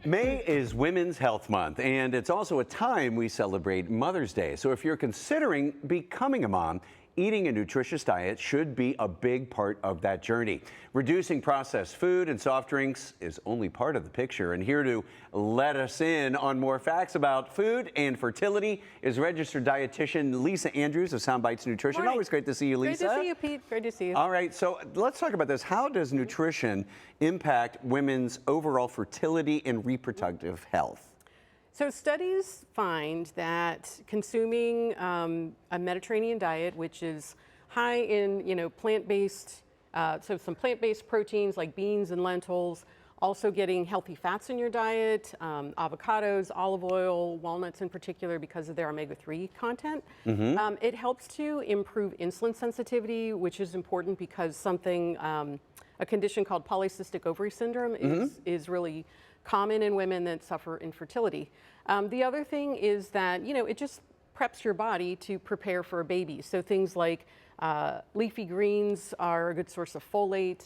May is Women's Health Month, and it's also a time we celebrate Mother's Day. So if you're considering becoming a mom, eating a nutritious diet should be a big part of that journey. Reducing processed food and soft drinks is only part of the picture. And here to let us in on more facts about food and fertility is registered dietitian Lisa Andrews of Soundbites Nutrition. Morning. Always great to see you, Lisa. Great to see you, Pete. Great to see you. All right, so let's talk about this. How does nutrition impact women's overall fertility and reproductive health? So studies find that consuming a Mediterranean diet, which is high in plant-based, so some plant-based proteins like beans and lentils, also getting healthy fats in your diet, avocados, olive oil, walnuts in particular because of their omega-3 content. It helps to improve insulin sensitivity, which is important because something, a condition called polycystic ovary syndrome is really common in women that suffer infertility. The other thing is that, it just preps your body to prepare for a baby. So things like leafy greens are a good source of folate.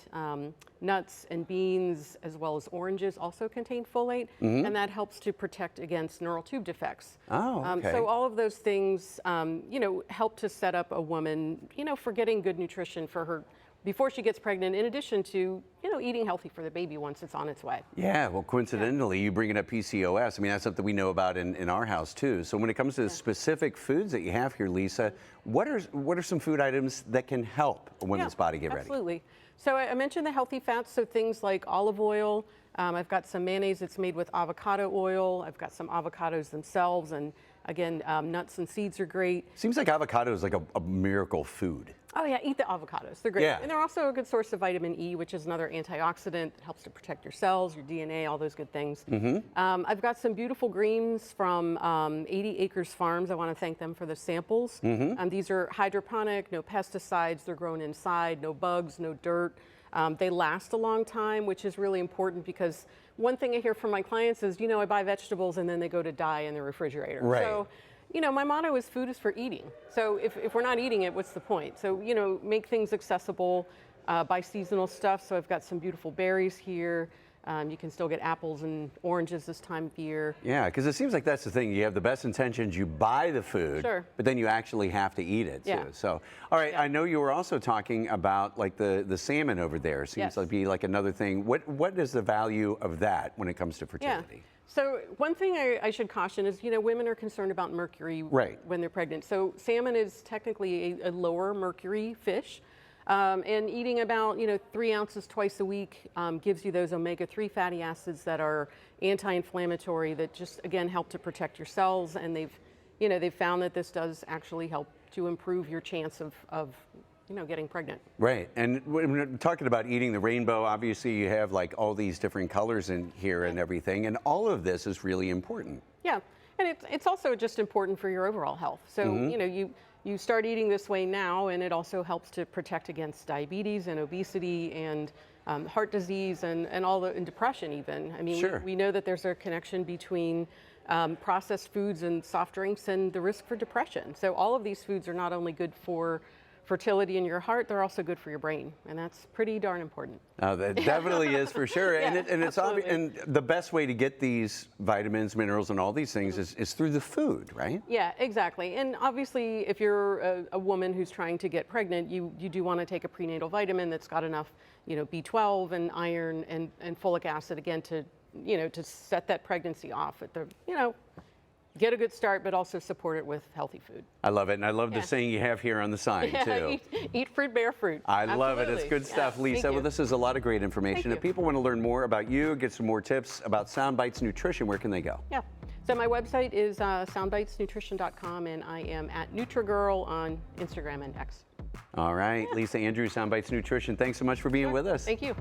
Nuts and beans, as well as oranges, also contain folate, and that helps to protect against neural tube defects. Oh, okay. So all of those things, help to set up a woman, for getting good nutrition for her before she gets pregnant, in addition to, eating healthy for the baby once it's on its way. Yeah, well, coincidentally, you bringing up PCOS. I mean, that's something we know about in our house, too. So when it comes to the specific foods that you have here, Lisa, what are some food items that can help a woman's body get ready? Absolutely. So I mentioned the healthy fats, so things like olive oil. I've got some mayonnaise that's made with avocado oil. I've got some avocados themselves, and again, nuts and seeds are great. Seems like avocado is like a miracle food. Oh yeah, eat the avocados. They're great. Yeah. And they're also a good source of vitamin E, which is another antioxidant that helps to protect your cells, your DNA, all those good things. I've got some beautiful greens from 80 Acres Farms. I want to thank them for the samples. These are hydroponic, no pesticides. They're grown inside, no bugs, no dirt. They last a long time, which is really important because one thing I hear from my clients is, I buy vegetables and then they go to die in the refrigerator. Right. So, my motto is food is for eating. So if we're not eating it, what's the point? So, make things accessible, buy seasonal stuff. So I've got some beautiful berries here. You can still get apples and oranges this time of year. Yeah, because it seems like that's the thing. You have the best intentions, you buy the food, but then you actually have to eat it too. So, all right, I know you were also talking about like the salmon over there. Seems to be like another thing. What is the value of that when it comes to fertility? So one thing I should caution is, women are concerned about mercury when they're pregnant. So salmon is technically a lower mercury fish. And eating about 3 ounces twice a week gives you those omega-3 fatty acids that are anti-inflammatory that just again help to protect your cells, and they've found that this does actually help to improve your chance of getting pregnant. Right, and when we're talking about eating the rainbow, obviously you have like all these different colors in here and everything, and all of this is really important. Yeah, and it's also just important for your overall health. So you start eating this way now, and it also helps to protect against diabetes and obesity and heart disease and depression even. I mean, we know that there's a connection between processed foods and soft drinks and the risk for depression. So all of these foods are not only good for fertility in your heart, they're also good for your brain, and that's pretty darn important. That definitely is for sure. And it's obvious, and the best way to get these vitamins, minerals, and all these things is through the food, right? Yeah, exactly. And obviously, if you're a woman who's trying to get pregnant, you do want to take a prenatal vitamin that's got enough, B12 and iron and folic acid again to set that pregnancy off at the, get a good start, but also support it with healthy food. I love it, and I love the saying you have here on the sign, too. Eat fruit, bear fruit. I love it. It's good stuff, Lisa. Well, this is a lot of great information. If people want to learn more about you, get some more tips about Soundbites Nutrition, where can they go? Yeah. So my website is soundbitesnutrition.com, and I am at NutriGirl on Instagram and X. All right. Lisa Andrews, Soundbites Nutrition. Thanks so much for being with us. Thank you.